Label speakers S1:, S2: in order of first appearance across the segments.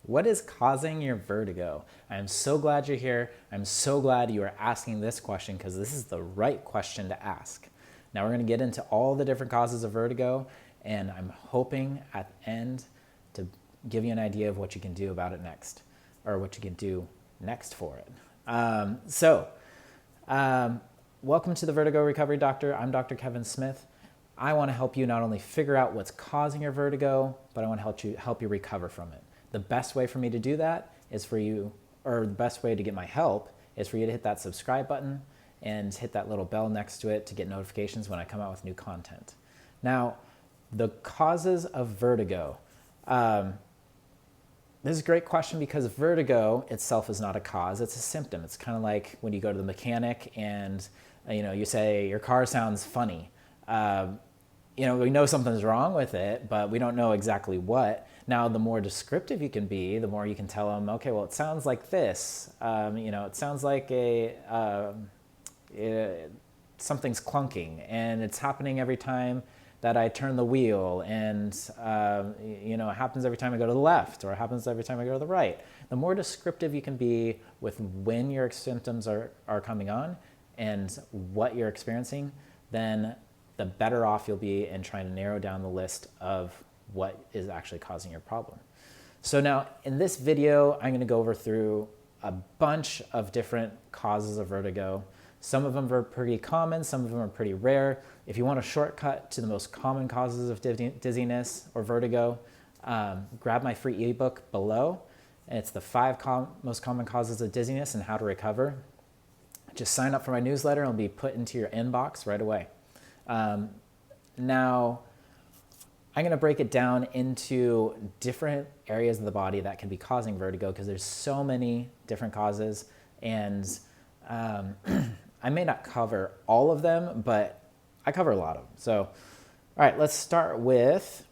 S1: What is causing your vertigo? I'm so glad you're here. I'm so glad you are asking this question because this is the right question to ask. Now we're going to get into all the different causes of vertigo, and I'm hoping at the end to give you an idea of what you can do about it next, or what you can do next for it. Welcome to the Vertigo Recovery Doctor. I'm Dr. Kevin Smith. I want to help you not only figure out what's causing your vertigo, but I want to help you recover from it. The best way for me to do that is for you, or the best way to get my help is for you to hit that subscribe button and hit that little bell next to it to get notifications when I come out with new content. Now, the causes of vertigo. This is a great question because vertigo itself is not a cause, it's a symptom. It's kind of like when you go to the mechanic and you say your car sounds funny. We know something's wrong with it, but we don't know exactly what. Now, the more descriptive you can be, the more you can tell them, okay, well, it sounds like this. It sounds like something's clunking, and it's happening every time that I turn the wheel, and it happens every time I go to the left, or it happens every time I go to the right. The more descriptive you can be with when your symptoms are coming on and what you're experiencing, then the better off you'll be in trying to narrow down the list of what is actually causing your problem. So now in this video, I'm going to go through a bunch of different causes of vertigo. Some of them are pretty common, some of them are pretty rare. If you want a shortcut to the most common causes of dizziness or vertigo, grab my free ebook below. And it's the 5 most common causes of dizziness and how to recover. Just sign up for my newsletter and it'll be put into your inbox right away. Now, I'm going to break it down into different areas of the body that can be causing vertigo because there's so many different causes, and I may not cover all of them, but I cover a lot of them. So, all right, let's start with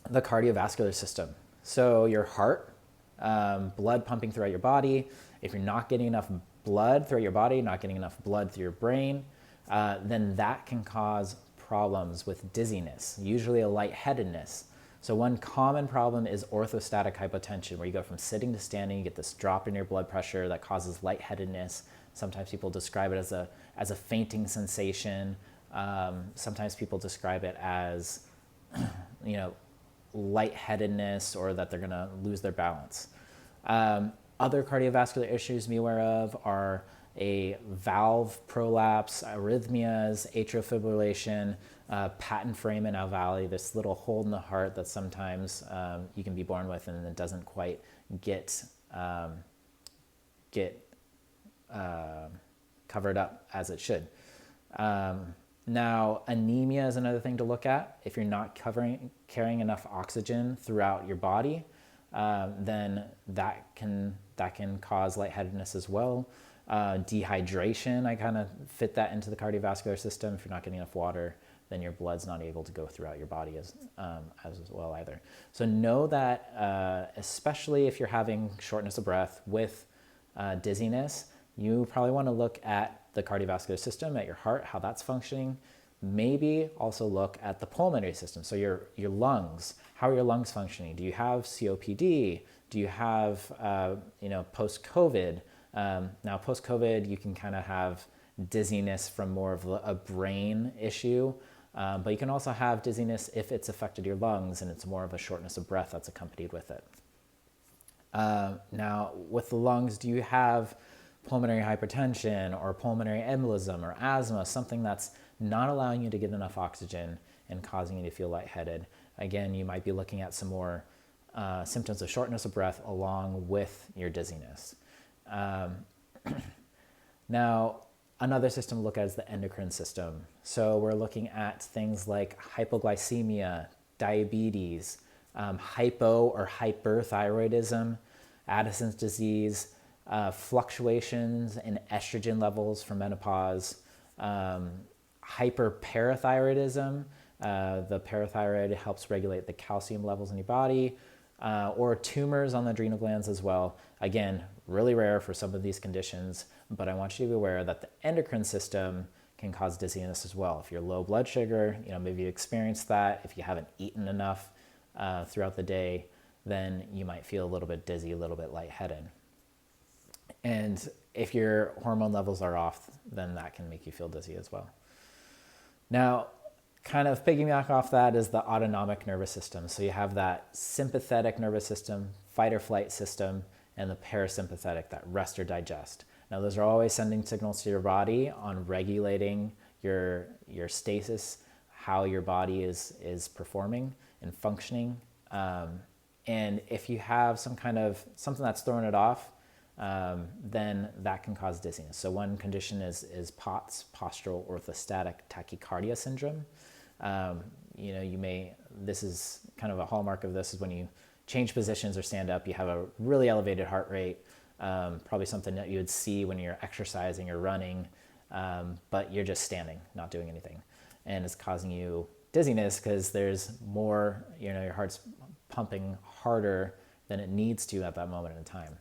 S1: the cardiovascular system. So your heart, blood pumping throughout your body. If you're not getting enough blood throughout your body, not getting enough blood through your brain, then that can cause problems with dizziness, usually a lightheadedness. So one common problem is orthostatic hypotension, where you go from sitting to standing, you get this drop in your blood pressure that causes lightheadedness. Sometimes people describe it as a fainting sensation. Sometimes people describe it as, lightheadedness, or that they're going to lose their balance. Other cardiovascular issues to be aware of are a valve prolapse, arrhythmias, atrial fibrillation, patent foramen alveoli, this little hole in the heart that sometimes you can be born with and it doesn't quite get covered up as it should. Now, anemia is another thing to look at. If you're not carrying enough oxygen throughout your body, then that can cause lightheadedness as well. Dehydration, I kind of fit that into the cardiovascular system. If you're not getting enough water, then your blood's not able to go throughout your body as well either. So know that, especially if you're having shortness of breath with dizziness, you probably want to look at the cardiovascular system, at your heart, how that's functioning. Maybe also look at the pulmonary system. So your lungs, how are your lungs functioning? Do you have COPD? Do you have, post-COVID? Now, post-COVID, you can kind of have dizziness from more of a brain issue, but you can also have dizziness if it's affected your lungs and it's more of a shortness of breath that's accompanied with it. Now, with the lungs, do you have pulmonary hypertension or pulmonary embolism or asthma, something that's not allowing you to get enough oxygen and causing you to feel lightheaded? Again, you might be looking at some more symptoms of shortness of breath along with your dizziness. Now, another system to look at is the endocrine system. So we're looking at things like hypoglycemia, diabetes, hypo or hyperthyroidism, Addison's disease, fluctuations in estrogen levels for menopause, hyperparathyroidism. The parathyroid helps regulate the calcium levels in your body, or tumors on the adrenal glands as well. Again, really rare for some of these conditions, but I want you to be aware that the endocrine system can cause dizziness as well. If you're low blood sugar, maybe you experienced that. If you haven't eaten enough throughout the day, then you might feel a little bit dizzy, a little bit lightheaded. And if your hormone levels are off, then that can make you feel dizzy as well. Now, kind of piggyback off that is the autonomic nervous system. So you have that sympathetic nervous system, fight or flight system, and the parasympathetic, that rest or digest. Now, those are always sending signals to your body on regulating your stasis, how your body is performing and functioning. And if you have something that's throwing it off, then that can cause dizziness. So one condition is POTS, postural orthostatic tachycardia syndrome. This is kind of a hallmark of this is when you change positions or stand up, you have a really elevated heart rate, probably something that you would see when you're exercising or running, but you're just standing, not doing anything. And it's causing you dizziness because there's more, your heart's pumping harder than it needs to at that moment in time.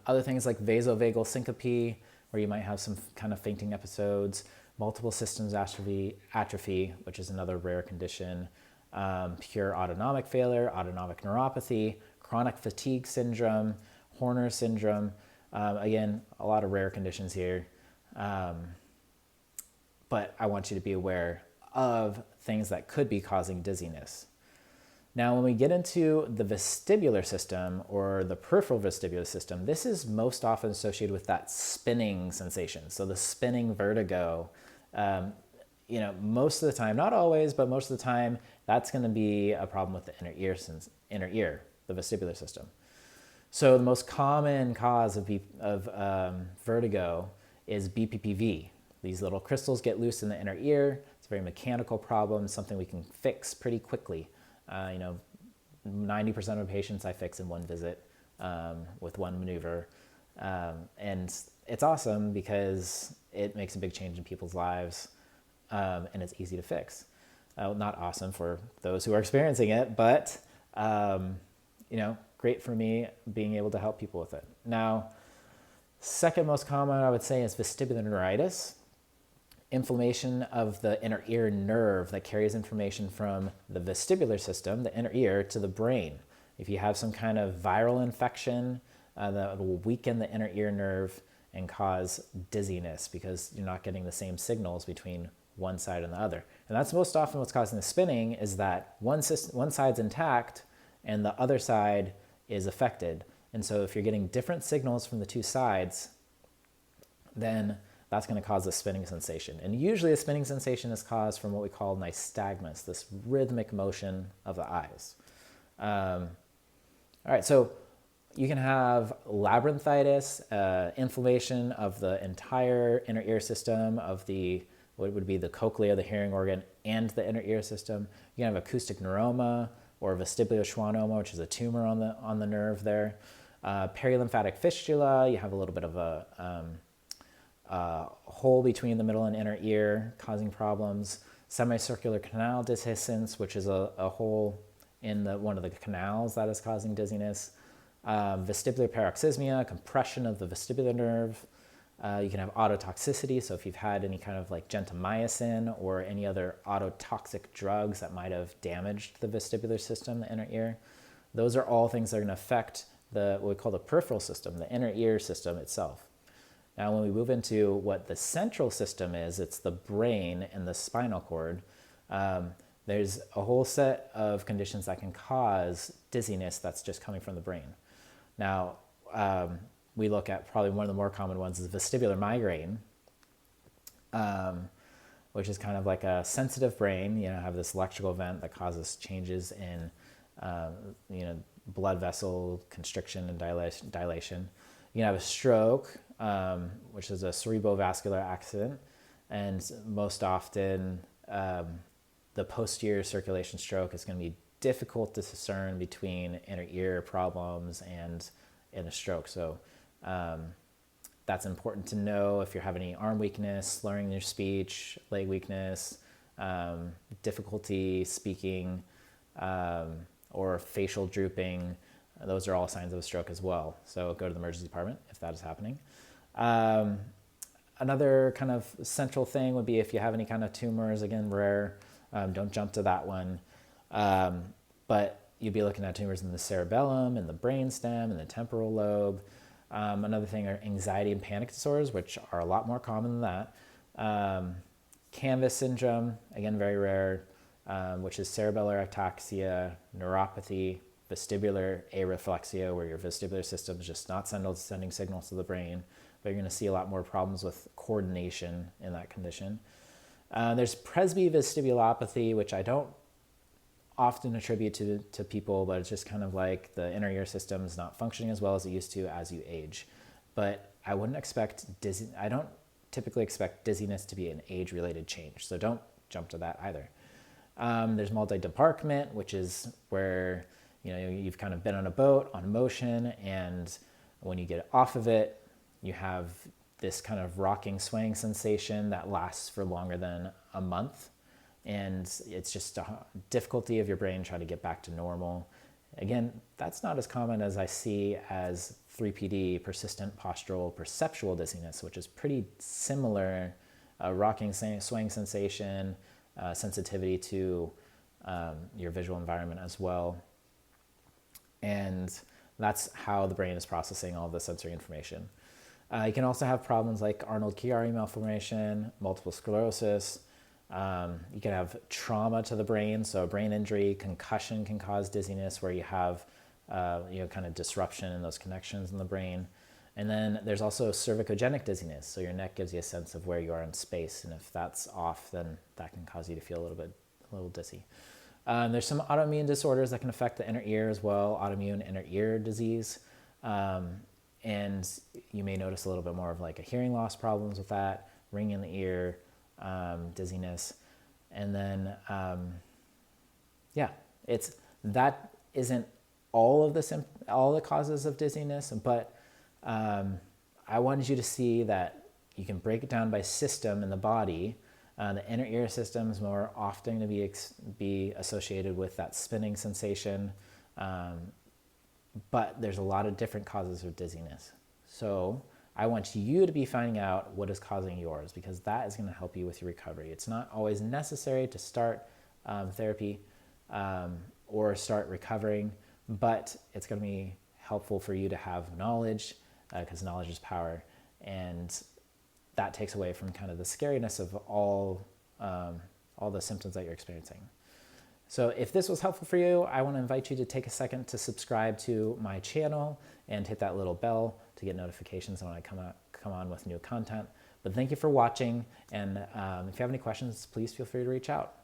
S1: Other things like vasovagal syncope, where you might have some kind of fainting episodes, multiple systems atrophy, which is another rare condition, pure autonomic failure, autonomic neuropathy, chronic fatigue syndrome, Horner syndrome. Again, a lot of rare conditions here. But I want you to be aware of things that could be causing dizziness. Now, when we get into the vestibular system or the peripheral vestibular system, this is most often associated with that spinning sensation. So the spinning vertigo, most of the time, not always, but most of the time, that's going to be a problem with the inner ear, the vestibular system. So the most common cause of vertigo is BPPV. These little crystals get loose in the inner ear. It's a very mechanical problem, something we can fix pretty quickly. 90% of patients I fix in one visit with one maneuver. And it's awesome because it makes a big change in people's lives and it's easy to fix. Not awesome for those who are experiencing it, but great for me being able to help people with it. Now, second most common I would say is vestibular neuritis. Inflammation of the inner ear nerve that carries information from the vestibular system, the inner ear, to the brain. If you have some kind of viral infection, that will weaken the inner ear nerve and cause dizziness because you're not getting the same signals between one side and the other. And that's most often what's causing the spinning, is that one side's intact and the other side is affected. And so if you're getting different signals from the two sides, then that's going to cause a spinning sensation. And usually a spinning sensation is caused from what we call nystagmus, this rhythmic motion of the eyes. All right, so you can have labyrinthitis, inflammation of the entire inner ear system of what would be the cochlea, the hearing organ, and the inner ear system. You can have acoustic neuroma or vestibular schwannoma, which is a tumor on the nerve there. Perilymphatic fistula, you have a little bit of a hole between the middle and inner ear causing problems. Semicircular canal dehiscence, which is a hole in one of the canals that is causing dizziness. Vestibular paroxysmia, compression of the vestibular nerve. You can have ototoxicity, so if you've had any kind of like gentamicin or any other ototoxic drugs that might have damaged the vestibular system, the inner ear, those are all things that are going to affect what we call the peripheral system, the inner ear system itself. Now, when we move into what the central system is, it's the brain and the spinal cord. There's a whole set of conditions that can cause dizziness that's just coming from the brain. Now, we look at probably one of the more common ones is vestibular migraine, which is kind of like a sensitive brain. Have this electrical event that causes changes in, blood vessel constriction and dilation. You can have a stroke, which is a cerebrovascular accident, and most often the posterior circulation stroke is going to be difficult to discern between inner ear problems and in a stroke. So that's important to know if you're having any arm weakness, slurring your speech, leg weakness, difficulty speaking, or facial drooping. Those are all signs of a stroke as well. So go to the emergency department if that is happening. Another kind of central thing would be if you have any kind of tumors, again, rare, don't jump to that one. But you'd be looking at tumors in the cerebellum, in the brainstem, in the temporal lobe. Another thing are anxiety and panic disorders, which are a lot more common than that. Canvas syndrome, again, very rare, which is cerebellar ataxia, neuropathy, vestibular areflexia, where your vestibular system is just not sending signals to the brain, but you're going to see a lot more problems with coordination in that condition. There's presbyvestibulopathy, which I don't often attribute to people, but it's just kind of like the inner ear system is not functioning as well as it used to as you age. But I wouldn't expect I don't typically expect dizziness to be an age-related change, so don't jump to that either. There's multi-debarkment, which is where you've kind of been on a boat on motion, and when you get off of it, you have this kind of rocking, swaying sensation that lasts for longer than a month. And it's just a difficulty of your brain trying to get back to normal. Again, that's not as common as I see as 3PD, persistent postural perceptual dizziness, which is pretty similar, rocking, swaying sensation, sensitivity to your visual environment as well. And that's how the brain is processing all the sensory information. You can also have problems like Arnold-Chiari malformation, multiple sclerosis. You can have trauma to the brain, so brain injury, concussion can cause dizziness where you have kind of disruption in those connections in the brain. And then there's also cervicogenic dizziness, so your neck gives you a sense of where you are in space, and if that's off, then that can cause you to feel a little dizzy. There's some autoimmune disorders that can affect the inner ear as well, autoimmune inner ear disease. And you may notice a little bit more of like a hearing loss problems with that, ringing in the ear, dizziness. And then, that isn't all the causes of dizziness, but I wanted you to see that you can break it down by system in the body. The inner ear system is more often to be associated with that spinning sensation, but there's a lot of different causes of dizziness. So I want you to be finding out what is causing yours, because that is going to help you with your recovery. It's not always necessary to start therapy or start recovering, but it's going to be helpful for you to have knowledge, because knowledge is power, and that takes away from kind of the scariness of all the symptoms that you're experiencing. So if this was helpful for you, I want to invite you to take a second to subscribe to my channel and hit that little bell to get notifications when I come on with new content. But thank you for watching, and if you have any questions, please feel free to reach out.